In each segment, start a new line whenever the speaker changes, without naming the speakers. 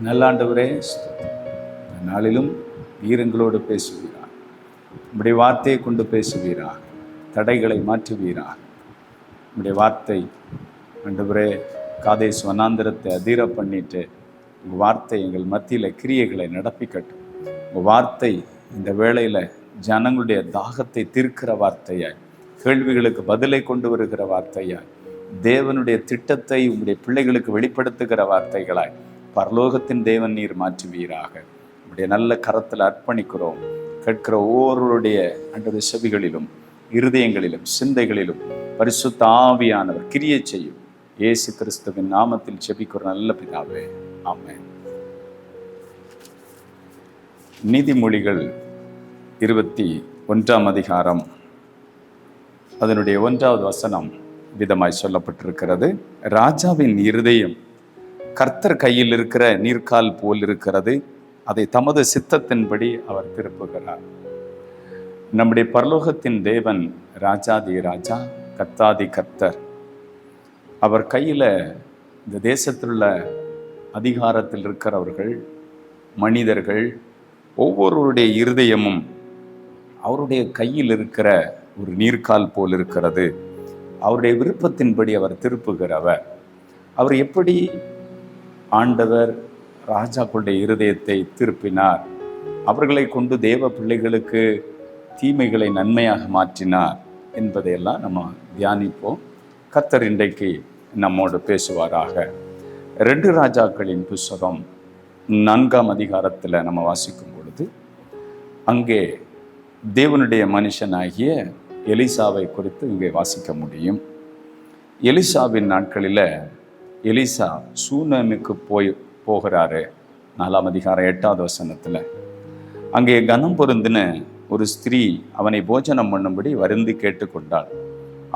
நல்லாண்டவரே, நாளிலும் வீரங்களோடு பேசுவீரார். உம்முடைய வார்த்தையை கொண்டு பேசுவீரார். தடைகளை மாற்றுவீரார். உம்முடைய வார்த்தை ஆண்டவரே காதேஸ் வனாந்திரத்தை அதிர பண்ணிட்டு உங்கள் வார்த்தை எங்கள் மத்தியில் கிரியைகளை நடப்பிக்கட்டும். உங்கள் வார்த்தை இந்த வேளையில் ஜனங்களுடைய தாகத்தை தீர்க்கிற வார்த்தையாய், கேள்விகளுக்கு பதிலை கொண்டு வருகிற வார்த்தையாய், தேவனுடைய திட்டத்தை உங்களுடைய பிள்ளைகளுக்கு வெளிப்படுத்துகிற வார்த்தைகளாய் பரலோகத்தின் தேவன் நீர் மாற்றுவீராக. உங்களுடைய நல்ல கரத்தில் அர்ப்பணிக்கிறோம். கேட்கிற ஒவ்வொருடைய ஆண்டவருடைய செவிகளிலும் இருதயங்களிலும் சிந்தைகளிலும் பரிசுத்த ஆவியானவர் கிரியை செய்யும். இயேசு கிறிஸ்துவின் நாமத்தில் ஜெபிக்கிற நல்ல பிதாவே, ஆமென். நீதிமொழிகள் 21 அதிகாரம் அதனுடைய 1வது வசனம் விதமாய் சொல்லப்பட்டிருக்கிறது. ராஜாவின் இருதயம் கர்த்தர் கையில் இருக்கிற நீர்க்கால் போல் இருக்கிறது, அதை தமது சித்தத்தின்படி அவர் திருப்புகிறார். நம்முடைய பரலோகத்தின் தேவன் ராஜாதி ராஜா, கர்த்தாதி கர்த்தர். அவர் கையில் இந்த தேசத்தில் உள்ள அதிகாரத்தில் இருக்கிறவர்கள், மனிதர்கள், ஒவ்வொருவருடைய இருதயமும் அவருடைய கையில் இருக்கிற ஒரு நீர்க்கால் போல் இருக்கிறது. அவருடைய விருப்பத்தின்படி அவர் திருப்புகிறவர். அவர் எப்படி ஆண்டவர் ராஜாக்களுடைய இருதயத்தை திருப்பினார், அவர்களை கொண்டு தேவ பிள்ளைகளுக்கு தீமைகளை நன்மையாக மாற்றினார் என்பதையெல்லாம் நம்ம தியானிப்போம். கர்த்தர் இன்றைக்கு நம்மோடு பேசுவாராக. 2 ராஜாக்களின் புஸ்தகம் 4ஆம் அதிகாரத்தில் நம்ம வாசிக்கும் பொழுது அங்கே தேவனுடைய மனுஷனாகிய எலிசாவை குறித்து இங்கே வாசிக்க முடியும். எலிசாவின் நாட்களில் எலிசா சூனேமுக்கு போகிறாரு. 4ஆம் அதிகாரம் 8வது வசனத்தில் அங்கே கனம் பொருந்தின ஒரு ஸ்திரீ அவனை போஜனம் பண்ணும்படி வருந்தி கேட்டுக்கொண்டாள்.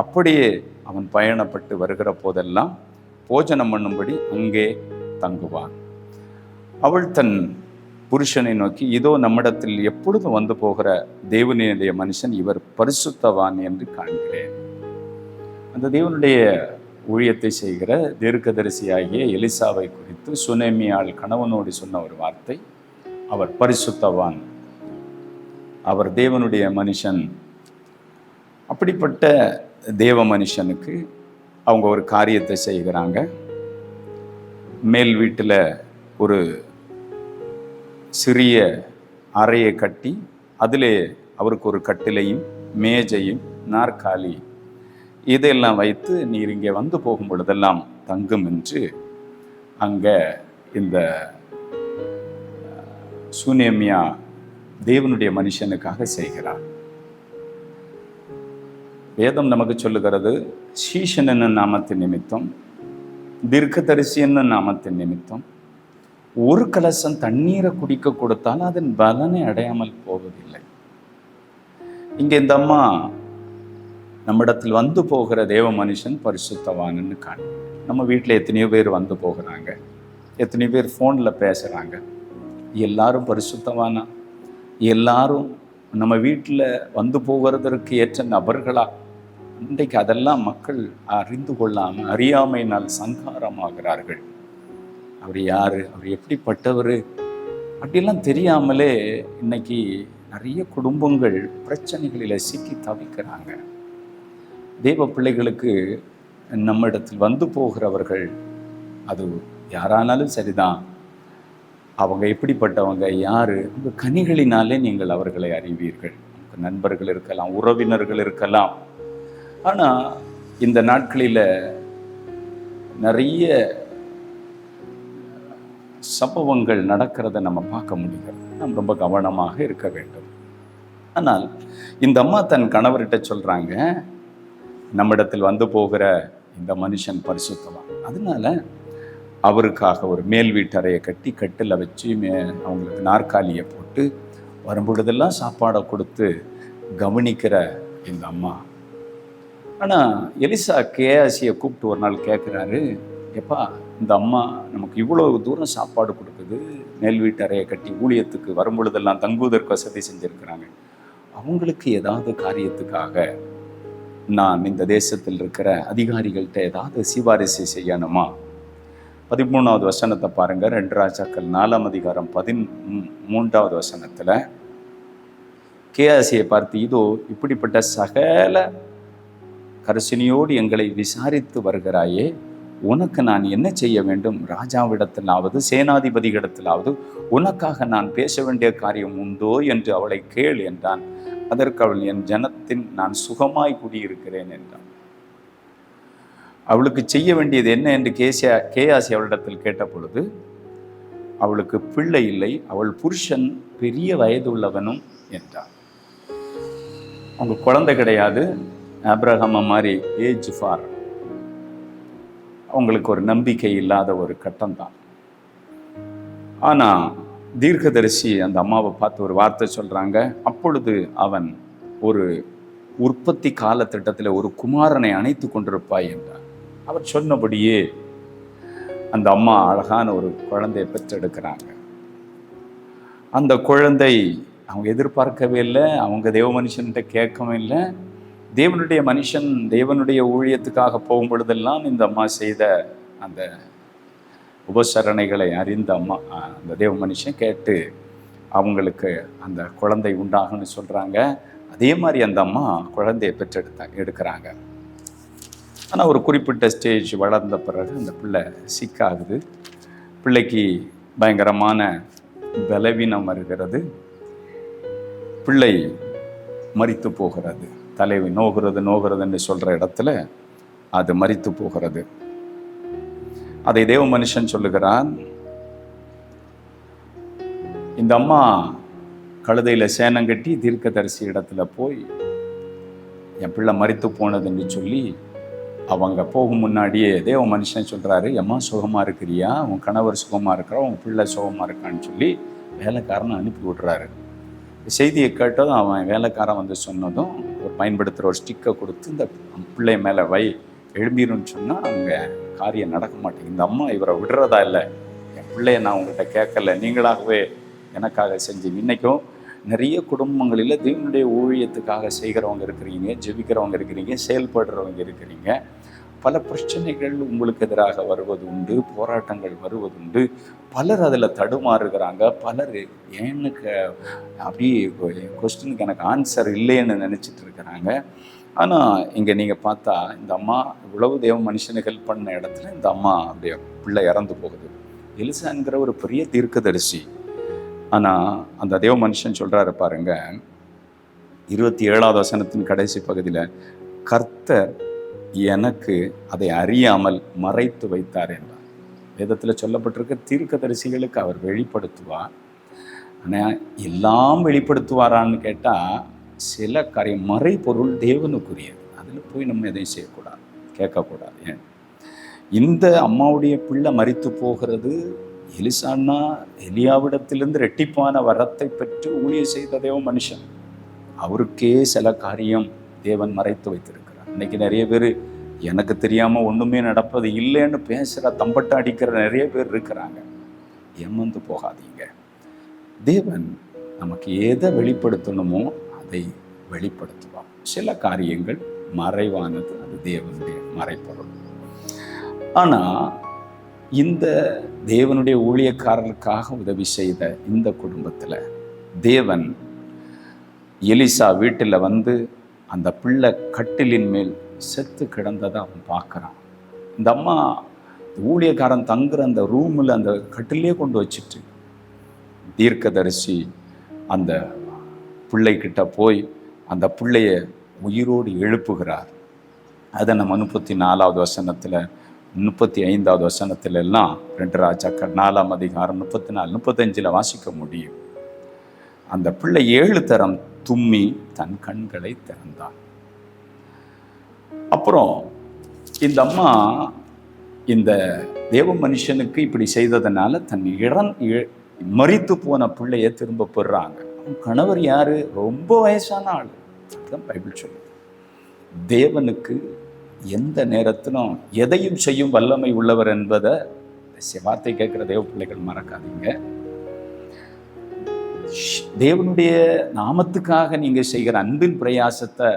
அப்படியே அவன் பயணப்பட்டு வருகிற போதெல்லாம் போஜனம் பண்ணும்படி அங்கே தங்குவான். அவள் தன் புருஷனை நோக்கி, இதோ நம்மிடத்தில் எப்பொழுதும் வந்து போகிற தேவனுடைய மனுஷன், இவர் பரிசுத்தவான் என்று காண்கிறேன். அந்த தேவனுடைய ஊழியத்தை செய்கிற தீர்க்கதரிசியாகிய எலிசாவை குறித்து சுனேமியாள் கணவனோடு சொன்ன ஒரு வார்த்தை, அவர் பரிசுத்தவான், அவர் தேவனுடைய மனுஷன். அப்படிப்பட்ட தேவ மனுஷனுக்கு அவங்க ஒரு காரியத்தை செய்கிறாங்க. மேல் வீட்டில் ஒரு சிறிய அறையை கட்டி அதிலே அவருக்கு ஒரு கட்டிலையும் மேஜையும் நாற்காலி இதையெல்லாம் வைத்து, நீர் இங்கே வந்து போகும் பொழுதெல்லாம் தங்கும் என்று அங்கே இந்த சுனேமியா தேவனுடைய மனுஷனுக்காக செய்கிறார். வேதம் நமக்கு சொல்லுகிறது, சீஷன் என்னும் நாமத்தின் நிமித்தம், தீர்க்கதரிசி என்னும் நாமத்தின் நிமித்தம் ஒரு கலசம் தண்ணீரை குடிக்க கொடுத்தாலும் அதன் பலனை அடையாமல் போவதில்லை. இங்கே இந்த அம்மா நம்மிடத்தில் வந்து போகிற தேவ மனுஷன் பரிசுத்தவான்னு காண. நம்ம வீட்டில் எத்தனையோ பேர் வந்து போகிறாங்க, எத்தனையோ பேர் ஃபோனில் பேசுகிறாங்க. எல்லாரும் பரிசுத்தவானா? எல்லாரும் நம்ம வீட்டில் வந்து போகிறதற்கு ஏற்ற நபர்களா? இன்றைக்கு அதெல்லாம் மக்கள் அறிந்து கொள்ளாமல் அறியாமையினால் சங்காரமாகிறார்கள். அவர் யார், அவர் எப்படிப்பட்டவர் அப்படிலாம் தெரியாமலே இன்னைக்கு நிறைய குடும்பங்கள் பிரச்சனைகளில் சிக்கி தவிக்கிறாங்க. தேவ பிள்ளைகளுக்கு நம்மிடத்தில் வந்து போகிறவர்கள், அது யாரானாலும் சரிதான், அவங்க எப்படிப்பட்டவங்க, யார், உங்கள் கனிகளினாலே நீங்கள் அவர்களை அறிவீர்கள். நண்பர்கள் இருக்கலாம், உறவினர்கள் இருக்கலாம். ஆனால் இந்த நாட்களில் நிறைய சம்பவங்கள் நடக்கிறத நம்ம பார்க்க முடிகிறது. நாம் ரொம்ப கவனமாக இருக்க வேண்டும். ஆனால் இந்த அம்மா தன் கணவர்கிட்ட சொல்கிறாங்க, நம்மிடத்தில் வந்து போகிற இந்த மனுஷன் பரிசுத்தவான். அதனால அவருக்காக ஒரு மேல் வீட்டறையை கட்டி கட்டில் வச்சு அவங்களுக்கு நாற்காலியை போட்டு வரும்பொழுதெல்லாம் சாப்பாடை கொடுத்து கவனிக்கிற இந்த அம்மா. ஆனால் எலிசா கேயாசியை கூப்பிட்டு ஒரு நாள் கேட்குறாரு, எப்பா இந்த அம்மா நமக்கு இவ்வளோ தூரம் சாப்பாடு கொடுக்குது, மேல் வீட்டறையை கட்டி ஊழியத்துக்கு வரும்பொழுதெல்லாம் தங்குவதற்கு வசதி செஞ்சுருக்கிறாங்க, அவங்களுக்கு ஏதாவது காரியத்துக்காக நான் இந்த தேசத்தில் இருக்கிற அதிகாரிகள்கிட்ட ஏதாவது சிபாரிசு செய்யணுமா? 13வது வசனத்தை பாருங்க. 2 ராஜாக்கள் 4ஆம் அதிகாரம் 13வது வசனத்துல கேயாசியை பார்த்து, இதோ இப்படிப்பட்ட சகல கரிசனையோடு எங்களை விசாரித்து வருகிறாயே, உனக்கு நான் என்ன செய்ய வேண்டும்? ராஜாவிடத்திலாவது சேனாதிபதியிடத்திலாவது உனக்காக நான் பேச வேண்டிய காரியம் உண்டோ என்று அவளை கேள் என்றான். அதற்கு அவள், என் ஜனத்தின் நான் சுகமாய் குடியிருக்கிறேன் என்றான். அவளுக்கு செய்ய வேண்டியது என்ன என்று கேயாசி அவளிடத்தில் கேட்ட பொழுது, அவளுக்கு பிள்ளை இல்லை, அவள் புருஷன் பெரிய வயதுள்ளவனும் என்றார். அவங்க குழந்தை கிடையாது, ஆபிரகாம் மாதிரி ஏஜ் ஃபார். அவங்களுக்கு ஒரு நம்பிக்கை இல்லாத ஒரு கட்டம் தான். ஆனால் தீர்க்கதரிசி அந்த அம்மாவை பார்த்து ஒரு வார்த்தை சொல்கிறாங்க. அப்பொழுது அவன் ஒரு உற்பத்தி காலத்திட்டத்தில் ஒரு குமாரனை அணைத்து கொண்டிருப்பாய் என்றார். அவர் சொன்னபடியே அந்த அம்மா அழகான ஒரு குழந்தையை பெற்றெடுக்கிறாங்க. அந்த குழந்தை அவங்க எதிர்பார்க்கவே இல்லை, அவங்க தேவ மனுஷன்கிட்ட கேட்கவும் இல்லை. தேவனுடைய மனுஷன் தேவனுடைய ஊழியத்துக்காக போகும் பொழுதெல்லாம் இந்த அம்மா செய்த அந்த உபசரணைகளை அறிந்த அம்மா அந்த தேவ மனுஷன் கேட்டு அவங்களுக்கு அந்த குழந்தை உண்டாகுன்னு சொல்கிறாங்க. அதே மாதிரி அந்த அம்மா குழந்தையை எடுக்கிறாங்க. ஆனால் ஒரு குறிப்பிட்ட ஸ்டேஜ் வளர்ந்த பிறகு அந்த பிள்ளை சிக்காகுது. பிள்ளைக்கு பயங்கரமான பலவீனம் வருகிறது. பிள்ளை மரித்து போகிறது. தலைவி நோகிறதுன்னு சொல்கிற இடத்துல அது மரித்து போகிறது. அதை தேவ மனுஷன் சொல்லுகிறான். இந்த அம்மா கழுதையில் சேனங்கட்டி தீர்க்கதரிசி இடத்துல போய் என் பிள்ளை மரித்து போனதுன்னு சொல்லி அவங்க போகும் முன்னாடியே தேவ மனுஷன் சொல்கிறாரு, எம்மா சுகமாக இருக்கிறியா, உன் கணவர் சுகமாக இருக்கிறா, உன் பிள்ளை சுகமாக இருக்கான்னு சொல்லி வேலைக்காரனை அனுப்பி விட்றாரு. செய்தியை கேட்டதும் அவன் வேலைக்காரன் வந்து சொன்னதும் ஒரு பயன்படுத்துகிற ஒரு ஸ்டிக்கை கொடுத்து இந்த பிள்ளை மேலே எழும்பிடுன்னு சொன்னால் அவங்க காரியம் நடக்க மாட்டேங்குது. இந்த அம்மா இவரை விடுறதா இல்லை, என் பிள்ளைய நான் உங்கள்கிட்ட கேட்கல, நீங்களாகவே எனக்காக செஞ்சீங்க. இன்றைக்கும் நிறைய குடும்பங்களில் தேவனுடைய ஊழியத்துக்காக செய்கிறவங்க இருக்கிறீங்க, ஜெபிக்கிறவங்க இருக்கிறீங்க, செயல்படுறவங்க இருக்கிறீங்க. பல பிரச்சனைகள் உங்களுக்கு எதிராக வருவது உண்டு, போராட்டங்கள் வருவது உண்டு. பலர் அதில் தடுமாறுகிறாங்க. பலர் எனக்கு அப்படியே கொஸ்டினுக்கு எனக்கு ஆன்சர் இல்லைன்னு நினச்சிட்டு இருக்கிறாங்க. ஆனால் இங்கே நீங்கள் பார்த்தா இந்த அம்மா இவ்வளவு தேவ மனுஷனுக்கு ஹெல்ப் பண்ண இடத்துல இந்த அம்மா அப்படியே பிள்ளை இறந்து போகுது. எலிசாங்கிற ஒரு பெரிய தீர்க்கதரிசி. ஆனால் அந்த தேவ மனுஷன் சொல்கிறாரு பாருங்க, 27வது வசனத்தின் கடைசி பகுதியில், கர்த்தர் எனக்கு அதை அறியாமல் மறைத்து வைத்தார் என்றார். வேதத்தில் சொல்லப்பட்டிருக்க தீர்க்கதரிசிகளுக்கு அவர் வெளிப்படுத்துவார். ஆனால் எல்லாம் வெளிப்படுத்துவாரான்னு கேட்டால் சில காரியம் மறைபொருள் தேவனுக்குரியது. அதில் போய் நம்ம எதையும் செய்யக்கூடாது, கேட்கக்கூடாது. ஏன் இந்த அம்மாவுடைய பிள்ளை மரித்து போகிறது? எலிசான்னா எலியாவிடத்திலிருந்து ரெட்டிப்பான வரத்தை பெற்று ஊழியம் செய்த தேவ மனுஷன். அவருக்கே சில காரியம் தேவன் மறைத்து வைத்திருக்கிறார். இன்னைக்கு நிறைய பேர் எனக்கு தெரியாமல் ஒன்றுமே நடப்பது இல்லைன்னு பேசுகிற, தம்பட்ட அடிக்கிற நிறைய பேர் இருக்கிறாங்க. ஏமாந்து போகாதீங்க. தேவன் நமக்கு எதை வெளிப்படுத்தணுமோ அதை வெளிப்படுத்துவார். சில காரியங்கள் மறைவானது, அது தேவனுடைய மறைப்பொருள். ஆனால் இந்த தேவனுடைய ஊழியக்காரர்களுக்காக உதவி செய்த இந்த குடும்பத்தில் தேவன் எலிசா வீட்டில் வந்து அந்த பிள்ளை கட்டிலின் மேல் செத்து கிடந்ததை அவன் பார்க்குறான். இந்த அம்மா ஊழியக்காரன் தங்குற அந்த ரூமில் அந்த கட்டிலே கொண்டு வச்சுட்டு தீர்க்கதரிசி அந்த பிள்ளைக்கிட்ட போய் அந்த பிள்ளைய உயிரோடு எழுப்புகிறார். அதை நம்ம 34வது வசனத்தில் 35வது வசனத்துல எல்லாம் 2 ராஜாக்கள் 4ஆம் அதிகாரம் 34, 35 வாசிக்க முடியும். அந்த பிள்ளை 7 தரம் தும்மி தன் கண்களை திறந்தான். அப்புறம் இந்த அம்மா இந்த தேவ மனுஷனுக்கு இப்படி செய்ததுனால தன் மரித்து போன பிள்ளைய திரும்ப பெறுறாங்க. கணவர் யாரு? ரொம்ப வயசான ஆள். அதுதான் பைபிள் சொல்லுது. தேவனுக்கு எந்த நேரத்திலும் எதையும் செய்யும் வல்லமை உள்ளவர் என்பதை வார்த்தை கேட்கிற தேவ பிள்ளைகள் மறக்காதீங்க. தேவனுடைய நாமத்துக்காக நீங்க செய்கிற அன்பின் பிரயாசத்தை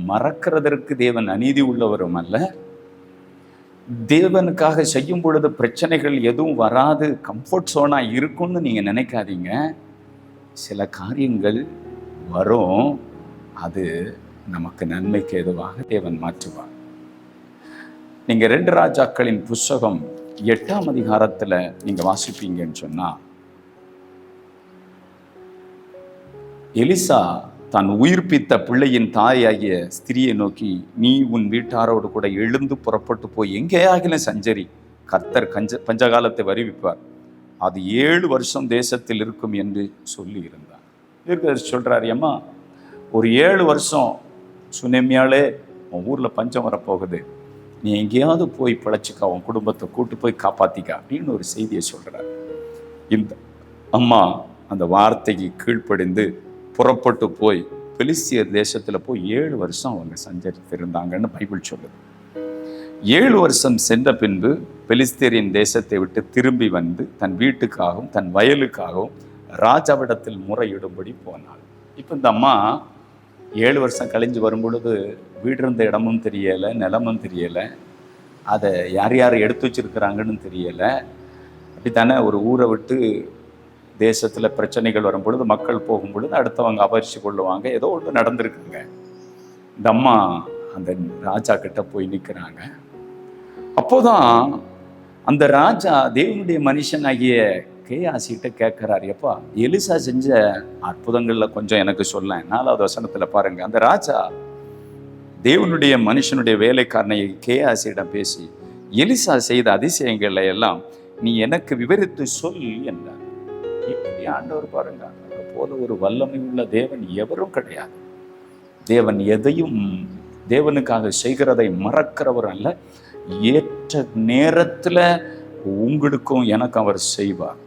மறக்கிறதற்கு தேவன் அநீதி உள்ளவரும் அல்ல. தேவனுக்காக செய்யும் பொழுது பிரச்சனைகள் எதுவும் வராது, கம்ஃபர்ட் சோனா இருக்கும்னு நீங்க நினைக்காதீங்க. சில காரியங்கள் வரும், அது நமக்கு நன்மைக்கு எதுவாக தேவன் மாற்றுவார். நீங்க 2 ராஜாக்களின் புஸ்தகம் 8ஆம் அதிகாரத்துல நீங்க வாசிப்பீங்கன்னு சொன்னா, எலிசா தான் உயிர்ப்பித்த பிள்ளையின் தாயாகிய ஸ்திரியை நோக்கி, நீ உன் வீட்டாரோடு கூட எழுந்து புறப்பட்டு போய் எங்கேயாகிலும் சஞ்சரி, கர்த்தர் பஞ்சகாலத்தை வருவிப்பார், அது 7 வருஷம் தேசத்தில் இருக்கும் என்று சொல்லி இருந்தார். இதற்கு சொல்றாரு, அம்மா ஒரு 7 வருஷம் சுனேமியாலே உன் ஊர்ல பஞ்சம் வரப்போகுது, நீ எங்கேயாவது போய் பிழைச்சிக்கா, உன் குடும்பத்தை கூட்டு போய் காப்பாத்திக்க அப்படின்னு ஒரு செய்தியை சொல்றார். இந்த அம்மா அந்த வார்த்தைக்கு கீழ்ப்படிந்து புறப்பட்டு போய் பெலிஸ்தியர் தேசத்துல போய் 7 வருஷம் அவங்க சஞ்சரித்திருந்தாங்கன்னு பைபிள் சொல்லுது. 7 வருஷம் சென்ற பின்பு பெலிஸ்தியரின் தேசத்தை விட்டு திரும்பி வந்து தன் வீட்டுக்காகவும் தன் வயலுக்காகவும் ராஜாவிடத்தில் முறையிடும்படி போனாள். இப்போ இந்த அம்மா 7 வருஷம் கழிஞ்சு வரும் பொழுது வீடு இருந்த இடமும் தெரியலை, நிலமும் தெரியலை, அதை யார் யார் எடுத்து வச்சிருக்கிறாங்கன்னு தெரியலை. அப்படித்தானே ஒரு ஊரை விட்டு தேசத்தில் பிரச்சனைகள் வரும் பொழுது, மக்கள் போகும் பொழுது அடுத்தவங்க அபரிச்சு கொள்ளுவாங்க, ஏதோ ஒன்று நடந்திருக்குங்க. இந்த அம்மா அந்த ராஜா கிட்ட போய் நிற்கிறாங்க. அப்போதான் அந்த ராஜா தேவனுடைய மனுஷனாகிய கேயாசிட்ட கேட்கிறார், எப்பா எலிசா செஞ்ச அற்புதங்கள்ல கொஞ்சம் எனக்கு சொல்ல. 4வது வசனத்துல பாருங்க, அந்த ராஜா தேவனுடைய மனுஷனுடைய வேலைக்காரனை கேயாசியிடம் பேசி, எலிசா செய்த அதிசயங்களை எல்லாம் நீ எனக்கு விவரித்து சொல் என்றார். இப்படி ஆண்டவர் பாருங்க, போல ஒரு வல்லமை உள்ள தேவன் எவரும் கிடையாது. தேவன் எதையும் தேவனுக்காக செய்கிறதை மறக்கிறவர் அல்ல. ஏற்ற நேரத்துல உங்களுக்கும் எனக்கு அவர் செய்வார்.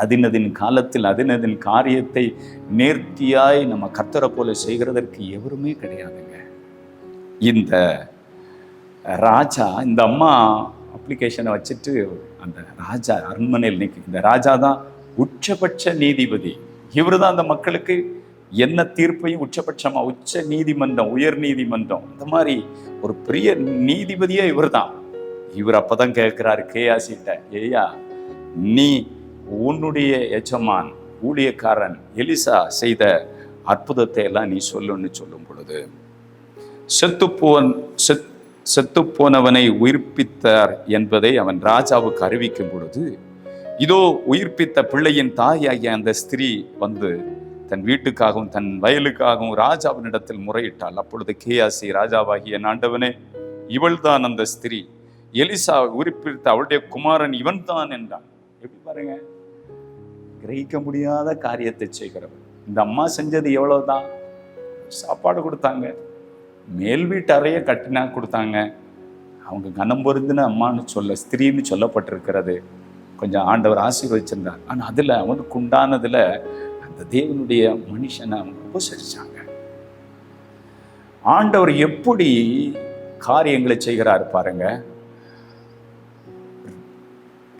அதினதின் காலத்தில் அதினதின் காரியத்தை நேர்த்தியாய் நம்ம கர்த்தரை போல செய்கிறதற்கு எவருமே கிடையாதுங்க. இந்த ராஜா, இந்த அம்மா அப்ளிகேஷனை வச்சுட்டு அந்த ராஜா அரண்மனையில் நிற்க, இந்த ராஜா தான் உச்சபட்ச நீதிபதி. இவர் தான் அந்த மக்களுக்கு என்ன தீர்ப்பையும் உச்சபட்சமா, உச்ச நீதிமன்றம், உயர் நீதிமன்றம், இந்த மாதிரி ஒரு பெரிய நீதிபதியே இவர் தான். இவர் அப்பதான் கேட்கிறாரு கேயாசிட்ட, ஏயா நீ உன்னுடைய எஜமான் ஊழியக்காரன் எலிசா செய்த அற்புதத்தை எல்லாம் நீ சொல்லுன்னு சொல்லும் பொழுது, செத்து போனவனை உயிர்ப்பித்தார் என்பதை அவன் ராஜாவுக்கு அறிவிக்கும் பொழுது, இதோ உயிர்ப்பித்த பிள்ளையின் தாயாகிய அந்த ஸ்திரீ வந்து தன் வீட்டுக்காகவும் தன் வயலுக்காகவும் ராஜாவினிடத்தில் முறையிட்டாள். அப்பொழுது கேயாசி, ராஜாவாகிய ஆண்டவனே, இவள் தான் அந்த ஸ்திரீ, எலிசா உயிர்ப்பித்த அவளுடைய குமாரன் இவன் தான் என்றான். எப்படி பாருங்க, கிரகிக்க முடியாத காரியத்தை செய்கிறவன். இந்த அம்மா செஞ்சது எவ்வளவுதான், சாப்பாடு கொடுத்தாங்க, மேல் வீட்டு அறைய கட்டினா கொடுத்தாங்க. அவங்க கனம் பொருந்தின அம்மான்னு சொல்ல, ஸ்திரீன்னு சொல்லப்பட்டிருக்கிறது. கொஞ்சம் ஆண்டவர் ஆசீர்வதிச்சிருந்தார். ஆனால் அதில் அவனுக்கு உண்டானதுல அந்த தேவனுடைய மனுஷனை அவங்க உபசரிச்சாங்க. ஆண்டவர் எப்படி காரியங்களை செய்கிறார் பாருங்க.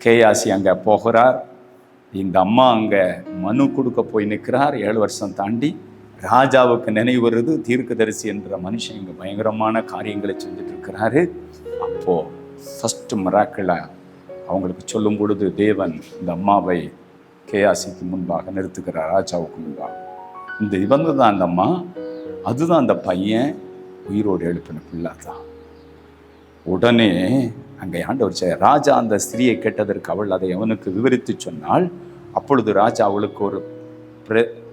கேயாசி அங்க போகிறார், இந்த அம்மா அங்க மனு கொடுக்க போய் நிற்கிறார். 7 வருஷம் தாண்டி ராஜாவுக்கு நினைவு வருது, தீர்க்கதரிசி என்ற மனுஷன் இங்க பயங்கரமான காரியங்களை செஞ்சுட்டு இருக்கிறாரு. அப்போ ஃபர்ஸ்ட் மிராக்கிளா அவங்களுக்கு சொல்லும் பொழுது தேவன் இந்த அம்மாவை கேயாசிக்கு முன்பாக நிறுத்துகிறார், ராஜாவுக்கு முன்பாக. இந்த இவங்க தான் அந்த அம்மா, அதுதான் அந்த பையன் உயிரோடு எழுப்பின பிள்ளை தான். உடனே அங்கே ஆண்டவர் ராஜா அந்த ஸ்திரியை கேட்டதற்கு அவள் அதை அவனுக்கு விவரித்து சொன்னாள். அப்பொழுது ராஜா அவளுக்கு ஒரு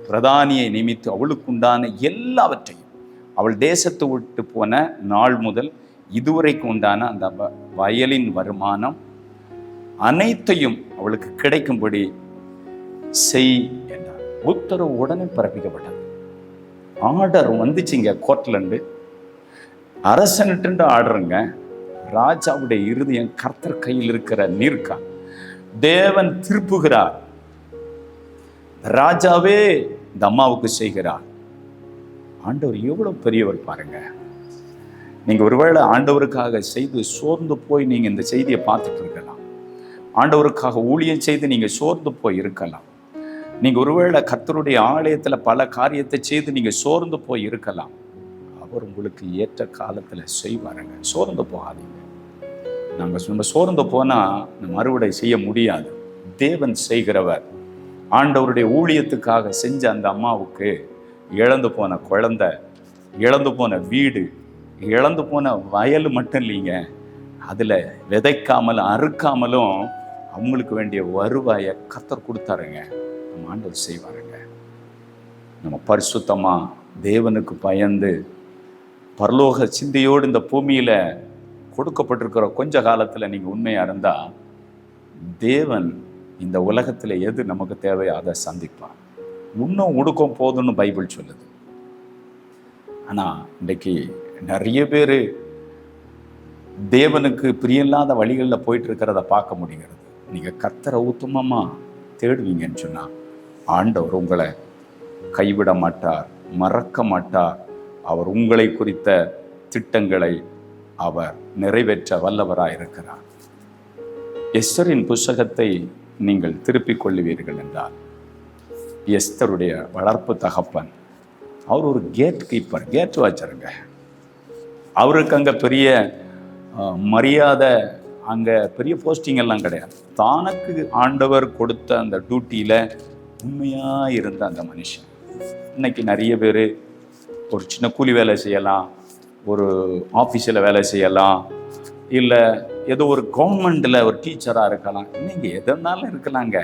பிரதானியை நியமித்து அவளுக்கு உண்டான எல்லாவற்றையும், அவள் தேசத்தை விட்டு போன நாள் முதல் இதுவரைக்கு உண்டான அந்த வயலின் வருமானம் அனைத்தையும் அவளுக்கு கிடைக்கும்படி செய் என்றார். உத்தரவு உடனே பிறப்பிக்கப்பட்டது. ஆர்டர் வந்துச்சுங்க, கோர்ட்ல இருந்து அரசனிட்டு ஆர்டருங்க. ராஜாவுடைய இருதயம் கர்த்தர் கையில் இருக்கிற நீர்க்கா, தேவன் திருப்புகிறார். ராஜாவே இந்த அம்மாவுக்கு செய்கிறார். ஆண்டவர் எவ்வளவு பெரியவர் பாருங்க. நீங்க ஒருவேளை ஆண்டவருக்காக செய்து சோர்ந்து போய் நீங்க இந்த செய்தியை பார்த்துட்டு இருக்கலாம். ஆண்டவருக்காக ஊழியம் செய்து நீங்க சோர்ந்து போய் இருக்கலாம். நீங்க ஒருவேளை கர்த்தருடைய ஆலயத்துல பல காரியத்தை செய்து நீங்க சோர்ந்து போய் இருக்கலாம். அவர் உங்களுக்கு ஏற்ற காலத்தில் செய்வாருங்க. சோர்ந்து போகாதீங்க. நம்ம சோர்ந்து போனால் நம்ம அறுவடை செய்ய முடியாது. தேவன் செய்கிறவர். ஆண்டவருடைய ஊழியத்துக்காக செஞ்ச அந்த அம்மாவுக்கு இழந்து போன குழந்தை, இழந்து போன வீடு, இழந்து போன வயல் மட்டும் இல்லைங்க, அதில் விதைக்காமல் அறுக்காமலும் அவங்களுக்கு வேண்டிய வருவாயை கர்த்தர் கொடுத்தாருங்க. நம்ம ஆண்டவர் செய்வாருங்க. நம்ம பரிசுத்தமாக தேவனுக்கு பயந்து பரலோக சிந்தையோடு இந்த பூமியில் கொடுக்கப்பட்டிருக்கிற கொஞ்ச காலத்தில் நீங்கள் உண்மையாக இருந்தால் தேவன் இந்த உலகத்தில் எது நமக்கு தேவையோ அதை சந்திப்பார். இன்னும் உடுக்கம் போதும்னு பைபிள் சொல்லுது. ஆனால் இன்றைக்கு நிறைய பேர் தேவனுக்கு பிரியமில்லாத வழிகளில் போயிட்டு இருக்கிறத பார்க்க முடிகிறது. நீங்கள் கர்த்தரை உத்தமமாக தேடுவீங்கன்னு சொன்னால் ஆண்டவர் உங்களை கைவிட மாட்டார், மறக்க மாட்டார். அவர் உங்களை குறித்த திட்டங்களை அவர் நிறைவேற்ற வல்லவராக இருக்கிறார். எஸ்தரின் புஸ்தகத்தை நீங்கள் திருப்பிக் கொள்ளுவீர்கள் என்றால், எஸ்தருடைய வளர்ப்பு தகப்பன் அவர் ஒரு கேட் கீப்பர், கேட் வாட்சருங்க. அவருக்கு அங்கே பெரிய மரியாதை, அங்கே பெரிய போஸ்டிங் எல்லாம் கிடையாது. தானுக்கு ஆண்டவர் கொடுத்த அந்த டியூட்டியில் உண்மையாக இருந்த அந்த மனுஷன். இன்னைக்கு நிறைய பேர் ஒரு சின்ன கூலி வேலை செய்யலாம், ஒரு ஆஃபீஸில் வேலை செய்யலாம், இல்லை ஏதோ ஒரு கவர்மெண்ட்டில் ஒரு டீச்சராக இருக்கலாம், இன்னைக்கு எதனாலும் இருக்கலாங்க,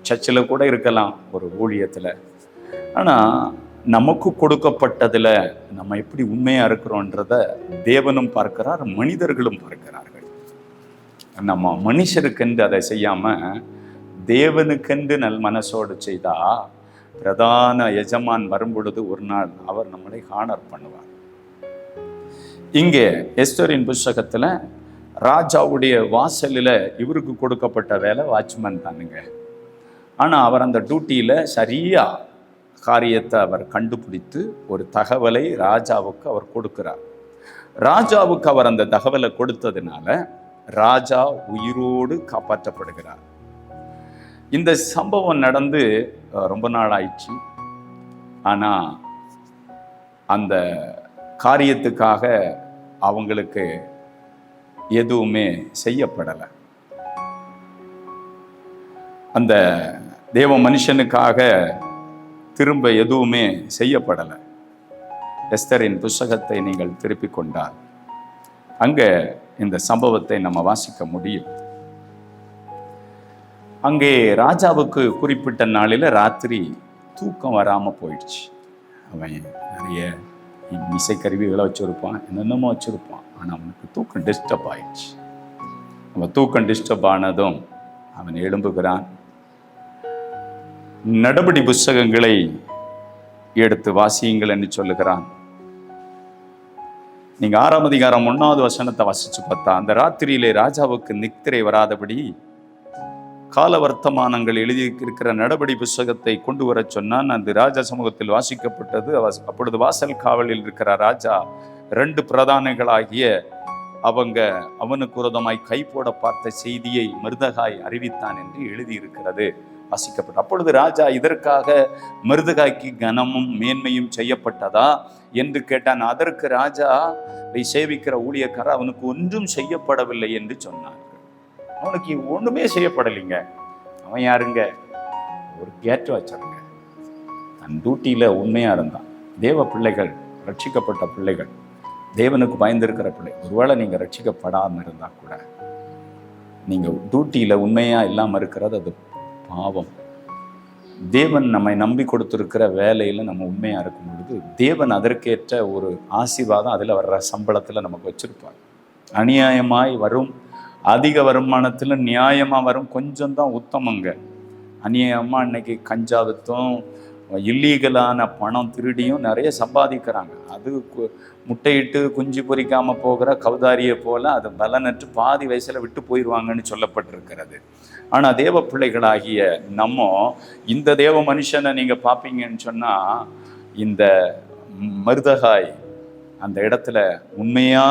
சர்ச்சில் கூட இருக்கலாம், ஒரு ஊழியத்தில். ஆனால் நமக்கு கொடுக்கப்பட்டதில் நம்ம எப்படி உண்மையாக இருக்கிறோன்றத தேவனும் பார்க்கிறார், மனிதர்களும் பார்க்கிறார்கள். நம்ம மனுஷருக்கென்று அதை செய்யாமல் தேவனுக்கென்று நல் மனசோடு செய்தால் பிரதான எஜமான் வரும்பொழுது ஒரு நாள் அவர் நம்மளை ஹானர் பண்ணுவார். இங்கே எஸ்தரின் புஸ்தகத்தில் ராஜாவுடைய வாசலில் இவருக்கு கொடுக்கப்பட்ட வேலை வாட்ச்மேன் தானுங்க. ஆனால் அவர் அந்த டியூட்டியில் சரியாக காரியத்தை அவர் கண்டுபிடித்து ஒரு தகவலை ராஜாவுக்கு அவர் கொடுக்கிறார். ராஜாவுக்கு அவர் அந்த தகவலை கொடுத்ததுனால ராஜா உயிரோடு காப்பாற்றப்படுகிறார். இந்த சம்பவம் நடந்து ரொம்ப நாள் ஆயிடுச்சு. ஆனால் அந்த காரியத்துக்காக அவங்களுக்கு எதுவுமே செய்யப்படலை. அந்த தேவ மனுஷனுக்காக திரும்ப எதுவுமே செய்யப்படலை. எஸ்தரின் புஸ்தகத்தை நீங்கள் திருப்பிக் கொண்டால் அங்கே இந்த சம்பவத்தை நம்ம வாசிக்க முடியும். அங்கே ராஜாவுக்கு குறிப்பிட்ட நாளில் ராத்திரி தூக்கம் வராமல் போயிடுச்சு. அவன் நிறைய இசைக்கருவிகளை வச்சுருப்பான், என்னென்னமோ வச்சுருப்பான். ஆனால் அவனுக்கு தூக்கம் டிஸ்டர்ப் ஆயிடுச்சு. அவன் தூக்கம் டிஸ்டர்ப் ஆனதும் அவன் எழும்புகிறான். நடபடி புஸ்தகங்களை எடுத்து வாசியுங்கள் என்று சொல்லுகிறான். நீங்க 6ஆம் அதிகாரம் 1வது வசனத்தை வாசிச்சு பார்த்தா, அந்த ராத்திரியிலே ராஜாவுக்கு நித்திரை வராதபடி கால வர்த்தமானங்கள் எழுதி இருக்கிற நடபடி புஸ்தகத்தை கொண்டு வர சொன்னான். அந்த ராஜா சமூகத்தில் வாசிக்கப்பட்டது. அப்பொழுது வாசல் காவலில் இருக்கிற ராஜா 2 பிரதானிகளாகிய அவனுக்கு விரோதமாய் கை போட பார்த்த செய்தியை மருதகாய் அறிவித்தான் என்று எழுதியிருக்கிறது, வாசிக்கப்பட்ட. அப்பொழுது ராஜா, இதற்காக மருதகாய்க்கு கனமும் மேன்மையும் செய்யப்பட்டதா என்று கேட்டான். அதற்கு ராஜா சேவிக்கிற ஊழியக்காரர் அவனுக்கு ஒன்றும் செய்யப்படவில்லை என்று சொன்னார்கள். அவனுக்கு ஒண்ணுமே செய்யப்படலைங்க. அவன் யாருங்க? ஒரு கேட் வச்சாருங்க. தன் டியூட்டியில உண்மையா இருந்தான். தேவ பிள்ளைகள், ரட்சிக்கப்பட்ட பிள்ளைகள், தேவனுக்கு பயந்திருக்கிற பிள்ளை, ஒருவேளை நீங்க ரட்சிக்கப்படாமல் இருந்தா கூட நீங்க டியூட்டியில உண்மையா இல்லாம இருக்கிறது அது பாவம். தேவன் நம்மை நம்பி கொடுத்திருக்கிற வேலையில நம்ம உண்மையா இருக்கும் பொழுது தேவன் அதற்கேற்ற ஒரு ஆசீர்வாதம் அதில் வர்ற சம்பளத்துல நமக்கு வச்சிருப்பார். அநியாயமாய் வரும் அதிக வருமானத்துல நியாயமா வரும் கொஞ்சம் தான் உத்தமங்க. அநியாயமா இன்னைக்கு கஞ்சா வித்தும் இல்லீகலான பணம் திருடியும் நிறைய சம்பாதிக்கிறாங்க. அது முட்டையிட்டு குஞ்சு பொறிக்காம போகிற கௌதாரியை போல அது பலனற்று பாதி வயசுல விட்டு போயிடுவாங்கன்னு சொல்லப்பட்டிருக்கிறது. ஆனா தேவ பிள்ளைகளாகிய நம்ம இந்த தேவ மனுஷனை நீங்க பார்ப்பீங்கன்னு சொன்னா, இந்த மருதகாய் அந்த இடத்துல உண்மையா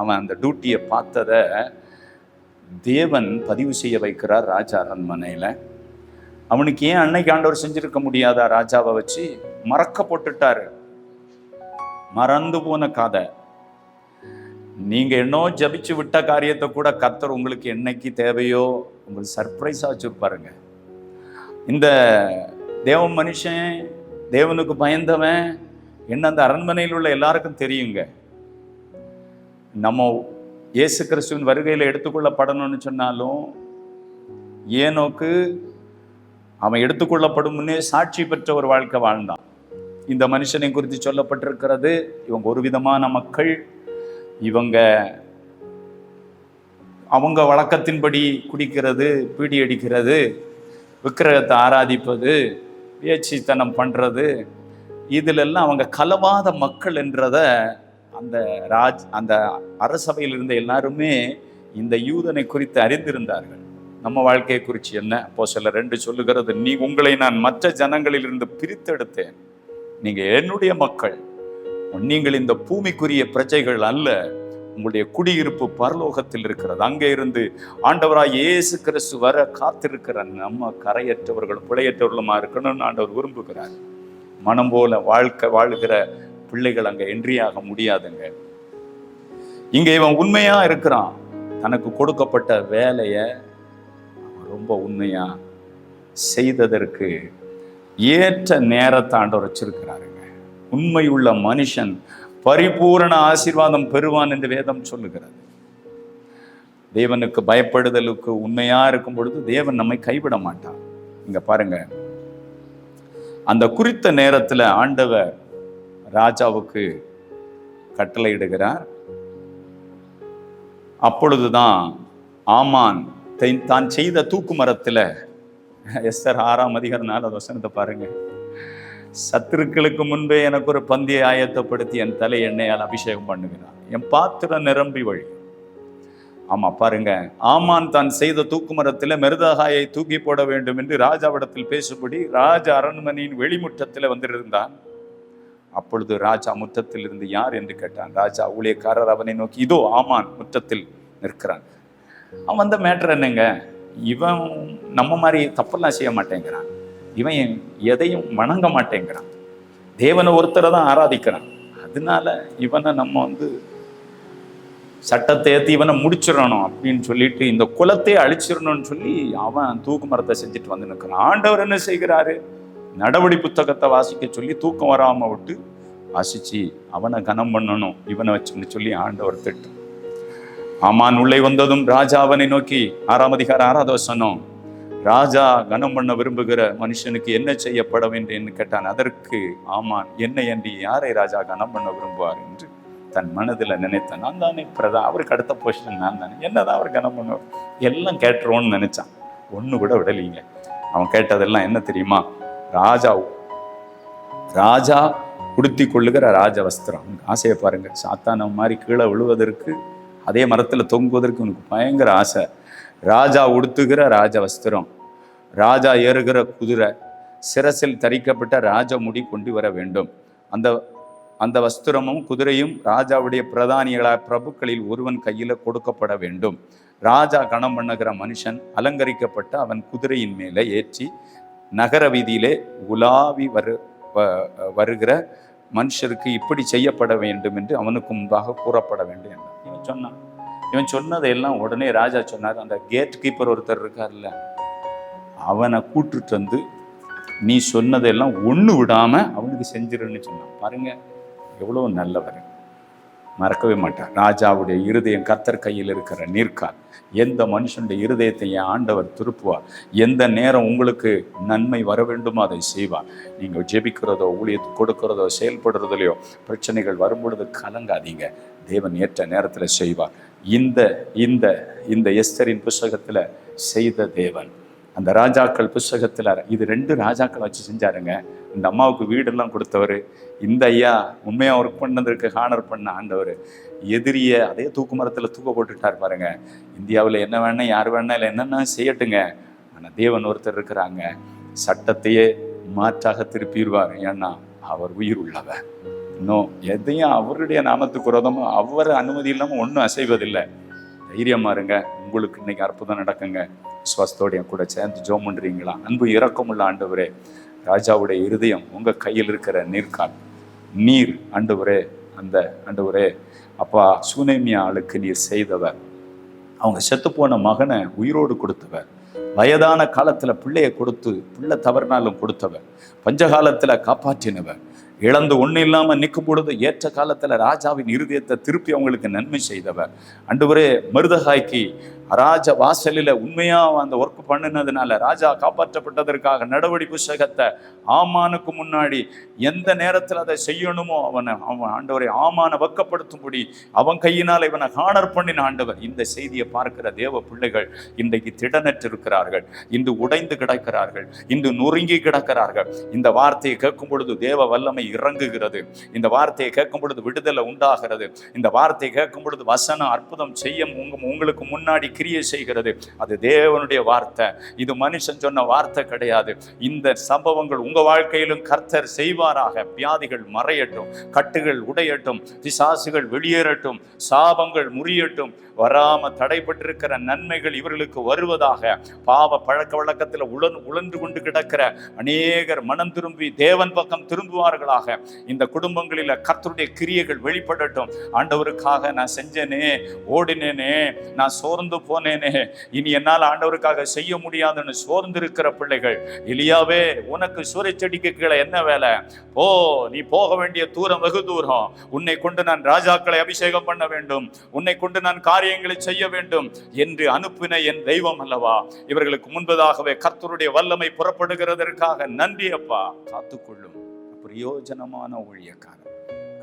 அவன் அந்த டியூட்டியை பார்த்தத தேவன் பதிவு செய்ய வைக்கிறார் ராஜா அரண்மனையில. அவனுக்கு ஏன் அன்னைக்கு ஆண்டவர் செஞ்சிருக்க முடியாதா? ராஜாவை வச்சு மறக்க போட்டுட்டாரு. மறந்து போன கதை. நீங்க என்னோ ஜபிச்சு விட்ட காரியத்தை கூட கர்த்தர் உங்களுக்கு என்னைக்கு தேவையோ உங்களுக்கு சர்ப்ரைஸா வச்சிருப்பாருங்க. இந்த தேவ மனுஷன், தேவனுக்கு பயந்தவன் என்ன அந்த அரண்மனையில் உள்ள எல்லாருக்கும் தெரியுங்க. நம்ம இயேசு கிறிஸ்துவின் வருகையில் எடுத்துக்கொள்ளப்படணும்னு சொன்னாலும் ஏனோக்கு அவன் எடுத்துக்கொள்ளப்படும் முன்னே சாட்சி பெற்ற ஒரு வாழ்க்கை வாழ்ந்தான். இந்த மனுஷனை குறித்து சொல்லப்பட்டிருக்கிறது, இவங்க ஒரு விதமான மக்கள், இவங்க அவங்க வழக்கத்தின்படி குடிக்கிறது, பீடி அடிக்கிறது, விக்கிரகத்தை ஆராதிப்பது, பேச்சுத்தனம் பண்றது, இதிலெல்லாம் அவங்க கலவாத மக்கள் என்றத அந்த அரசவையில் இருந்த எல்லாருமே இந்த யூதனை குறித்து அறிந்திருந்தார்கள். நம்ம வாழ்க்கையை குறித்து என்ன அப்போஸ்தலர் 2 சொல்லுகிறது, நீ உங்களை நான் மற்ற ஜனங்களிலிருந்து பிரித்தெடுத்தேன், நீங்க என்னுடைய மக்கள், நீங்கள் இந்த பூமிக்குரிய பிரஜைகள் அல்ல, உங்களுடைய குடியிருப்பு பரலோகத்தில் இருக்கிறது, அங்கே இருந்து ஆண்டவராய் இயேசு கிறிஸ்து வர காத்திருக்கிற நம்ம கரையற்றவர்களும் பிழையற்றவர்களுமா இருக்கணும்னு ஆண்டவர் விரும்புகிறார். மனம் போல வாழ்க்கை வாழுகிற பிள்ளைகள் அங்க என்ட்ரியாக முடியாதுங்க. இங்க இவன் உண்மையா இருக்கிறான், தனக்கு கொடுக்கப்பட்ட வேலைய ரொம்ப உண்மையா செய்ததற்கு ஏற்ற நேரத்தை ஆண்டவர் வச்சிருக்கிறாருங்க. உண்மையுள்ள மனுஷன் பரிபூரண ஆசீர்வாதம் பெறுவான் என்று வேதம் சொல்லுகிறது. தேவனுக்கு பயப்படுதலுக்கு உண்மையா இருக்கும் பொழுது தேவன் நம்மை கைவிட மாட்டார். இங்க பாருங்க, அந்த குறித்த நேரத்துல ஆண்டவர் ராஜாவுக்கு கட்டளையிடுகிறார். அப்பொழுதுதான் ஆமான் தான் செய்த தூக்கு மரத்துல, எஸ்தர் 6ஆம் அதிகாரம் 4வது வசனத்தை பாருங்க, சத்துருக்களுக்கு முன்பே எனக்கு ஒரு பந்தியை ஆயத்தப்படுத்தி என் தலை எண்ணெயால் அபிஷேகம் பண்ணுகிறார், என் பாத்திரம் நிரம்பி வழி. ஆமா பாருங்க, ஆமான் தான் செய்த தூக்கு மரத்துல மெர்தகாயை தூக்கி போட வேண்டும் என்று ராஜாவிடத்தில் பேசும்படி ராஜா அரண்மனையின் வெளிமுற்றத்தில் வந்திருந்தான். அப்பொழுது ராஜா முற்றத்தில் இருந்து யார் என்று கேட்டான். ராஜா ஊழியக்காரர் அவனை நோக்கி, இதோ ஆமான் முற்றத்தில் நிற்கிறான். அவன் வந்த மேட்டர் என்னங்க, இவன் நம்ம மாதிரி தப்பெல்லாம் செய்ய மாட்டேங்கிறான், இவன் எதையும் வணங்க மாட்டேங்கிறான், தேவனை ஒருத்தரை தான் ஆராதிக்கிறான், அதனால இவனை நம்ம சட்டத்தை ஏற்றி இவனை முடிச்சிடணும் அப்படின்னு சொல்லிட்டு இந்த குலத்தை அழிச்சிடணும்னு சொல்லி அவன் தூக்கு மரத்தை செஞ்சுட்டு வந்து நிற்கிறான். ஆண்டவர் என்ன செய்கிறாரு, நடவடி புத்தகத்தை வாசிக்க சொல்லி தூக்கம் வராம விட்டு வாசிச்சு அவனை கனம் பண்ணணும் இவனை வச்சுன்னு சொல்லி ஆண்டவர் திட்டு. ஆமான் உள்ளே வந்ததும் ராஜா அவனை நோக்கி, 6ஆம் அதிகாரம் 6வது வசனம், ராஜா கனம் பண்ண விரும்புகிற மனுஷனுக்கு என்ன செய்யப்பட வேண்டும் என்று கேட்டான். அதற்கு ஆமான், என்னை அன்றி யாரை ராஜா கனம் பண்ண விரும்புவார் என்று தன் மனதில் நினைத்தான். நான் தானே அவருக்கு அடுத்த பொசிஷன் நான் தானே, என்னதான் அவர் கனம் பண்ணுவார், எல்லாம் கேட்டுருவோன்னு நினைச்சான். ஒண்ணு கூட விடலீங்க. அவன் கேட்டதெல்லாம் என்ன தெரியுமா, ராஜா உடுத்தி கொள்ளுகிற ராஜ வஸ்திரம். ஆசையை பாருங்க, சாத்தான மாதிரி கீழே விழுவதற்கு, அதே மரத்துல தொங்குவதற்கு உனக்கு பயங்கர ஆசை. ராஜா உடுத்துகிற ராஜ வஸ்திரம், ராஜா ஏறுகிற குதிரை, சிரசில் தரிக்கப்பட்ட ராஜ முடி கொண்டு வர வேண்டும். அந்த வஸ்திரமும் குதிரையும் ராஜாவுடைய பிரதானிகளாக பிரபுக்களில் ஒருவன் கையில கொடுக்கப்பட வேண்டும். ராஜா கணம் பண்ணுகிற மனுஷன் அலங்கரிக்கப்பட்ட அவன் குதிரையின் மேலே ஏற்றி நகர வீதியிலே உலாவி வருகிற மனுஷருக்கு இப்படி செய்யப்பட வேண்டும் என்று அவனுக்கு முன்பாக கூறப்பட வேண்டும் என்றான். இவன் சொன்னதையெல்லாம் உடனே ராஜா சொன்னார். அந்த கேட் கீப்பர் ஒருத்தர் இருக்கார்ல, அவனை கூட்டுட்டு வந்து நீ சொன்னதெல்லாம் ஒண்ணு விடாம அவனுக்கு செஞ்சிருன்னு சொன்னான். பாருங்க எவ்வளவு நல்லவர், மறக்கவே மாட்டார். ராஜாவுடைய இருதயம் கர்த்தர் கையில் இருக்கிற நீர்க்கால். எந்த மனுஷனுடைய இருதயத்தை என் ஆண்டவர் திருப்புவார். எந்த நேரம் உங்களுக்கு நன்மை வர வேண்டுமோ அதை செய்வார். நீங்கள் ஜெபிக்கிறதோ, ஊழியத்துக்கு கொடுக்கிறதோ, செயல்படுறதுலையோ பிரச்சனைகள் வரும்பொழுது கலங்காதீங்க, தேவன் ஏற்ற நேரத்தில் செய்வார். இந்த எஸ்தரின் புஸ்தகத்தில் செய்த தேவன் அந்த ராஜாக்கள் புஸ்தகத்தில் இது 2 ராஜாக்களை வச்சு செஞ்சாருங்க. இந்த அம்மாவுக்கு வீடெல்லாம் கொடுத்தவர், இந்த ஐயா உண்மையாக ஒர்க் பண்ணதற்கு ஹானர் பண்ண ஆண்டவர், எதிரியை அதே தூக்கு மரத்தில் தூக்க போட்டுட்டார் பாருங்க. இந்தியாவில் என்ன வேணா யார் வேணா இல்லை என்னென்ன செய்யட்டுங்க, ஆனால் தேவன் ஒருத்தர் இருக்கிறாங்க, சட்டத்தையே மாற்றாக திருப்பிடுவார். ஏன்னா அவர் உயிர் உள்ளவர். இன்னும் எதையும் அவருடைய நாமத்துக்கு விரோதமும் அவர் அனுமதி இல்லாமல் ஒன்றும் அசைவதில்லை. தைரியமா இருங்க, உங்களுக்கு இன்னைக்கு அற்புதம் நடக்குங்க. விசுவாசத்தோடைய கூட சேர்ந்து ஜெபம் பண்றீங்களா? அன்பு இரக்கமுள்ள ஆண்டவரே, ராஜாவுடைய இருதயம் உங்க கையில் இருக்கிற நீர்க்கால் நீர் ஆண்டவரே அந்த ஆண்டவரே அப்பா சூனேமியா ஆளுக்கு நீர் செய்தவர், அவங்க செத்துப்போன மகனை உயிரோடு கொடுத்தவர், வயதான காலத்தில் பிள்ளையை கொடுத்து பிள்ளை தவறினாலும் கொடுத்தவர், பஞ்சகாலத்தில் காப்பாற்றினவர், இழந்து ஒன்றும் இல்லாமல் நிற்கும் பொழுது ஏற்ற காலத்தில் ராஜாவின் இருதயத்தை திருப்பி அவங்களுக்கு நன்மை செய்தவர். ஆண்டவரே மருதகாய்க்கு ராஜ வாசலில் உண்மையாக அந்த ஒர்க் பண்ணினதுனால ராஜா காப்பாற்றப்பட்டதற்காக நடவடி புஸ்தகத்தை ஆமானுக்கு முன்னாடி எந்த நேரத்தில் அதை செய்யணுமோ அவன் ஆண்டவரை ஆமான வெக்கப்படுத்தும்படி அவன் கையினால் இவனை ஹானர் பண்ணின ஆண்டவர். இந்த செய்தியை பார்க்கிற தேவ பிள்ளைகள் இன்றைக்கு திடனற்று இருக்கிறார்கள், இன்று உடைந்து கிடக்கிறார்கள், இன்று நொறுங்கி கிடக்கிறார்கள். இந்த வார்த்தையை கேட்கும் பொழுது தேவ வல்லமை இறங்குகிறது, இந்த வார்த்தையை கேட்கும் பொழுது விடுதலை உண்டாகிறது, இந்த வார்த்தையை கேட்கும் பொழுது வசனம் அற்புதம் செய்ய உங்களுக்கு முன்னாடி கிரியை செய்கிறது. அது தேவனுடைய வார்த்தை, இது மனுஷன் சொன்ன வார்த்தை கிடையாது. இந்த சம்பவங்கள் உங்க வாழ்க்கையிலும் கர்த்தர் செய்வாராக. வியாதிகள் மறையட்டும், கட்டுகள் உடையட்டும், பிசாசுகள் வெளியேறட்டும், சாபங்கள் முறியட்டும், வராம தடைப்பட்டிருக்கிற நன்மைகள் இவர்களுக்கு வருவதாக. பாவ பழக்க வழக்கத்தில் உழன்று கொண்டு கிடக்கிற அநேகர் மனம் திரும்பி தேவன் பக்கம் திரும்புவார்களாக. இந்த குடும்பங்களில் கர்த்தருடைய கிரியைகள் வெளிப்படட்டும். ஆண்டவருக்காக நான் செஞ்சேனே, ஓடினேனே, நான் சோர்ந்து போனேனே, இனி என்னால் ஆண்டவருக்காக செய்ய முடியாதுன்னு சோர்ந்து இருக்கிற பிள்ளைகள், எலியாவே உனக்கு சூரியச்செடிக்கு கீழே என்ன வேலை? போ, நீ போக வேண்டிய தூரம் வெகு தூரம். உன்னை கொண்டு நான் ராஜாக்களை அபிஷேகம் பண்ண வேண்டும், உன்னை கொண்டு நான் காரியங்களை செய்ய வேண்டும் என்று அனுப்பின என் தெய்வம் அல்லவா. இவர்களுக்கு முன்பதாகவே கர்த்தருடைய வல்லமை புறப்படுகிறதற்காக நன்றி அப்பா. காத்துக்கொள்ளும் பிரயோஜனமான ஊழியக்காரன்,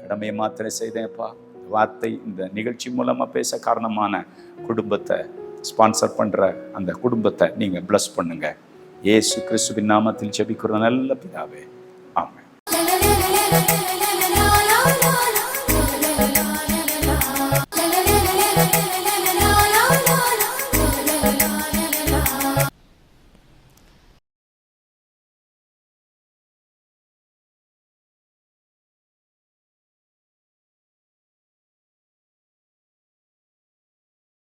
கடமையை மாத்திரை செய்தேன்ப்பா. வார்த்தை இந்த நிகழ்ச்சி மூலமா பேச காரணமான குடும்பத்தை ஸ்பான்சர் பண்ற அந்த குடும்பத்தை நீங்க பிளஸ் பண்ணுங்க. இயேசு கிறிஸ்துவின் நாமத்தில் ஜெபிக்கிற நல்ல பிதாவே.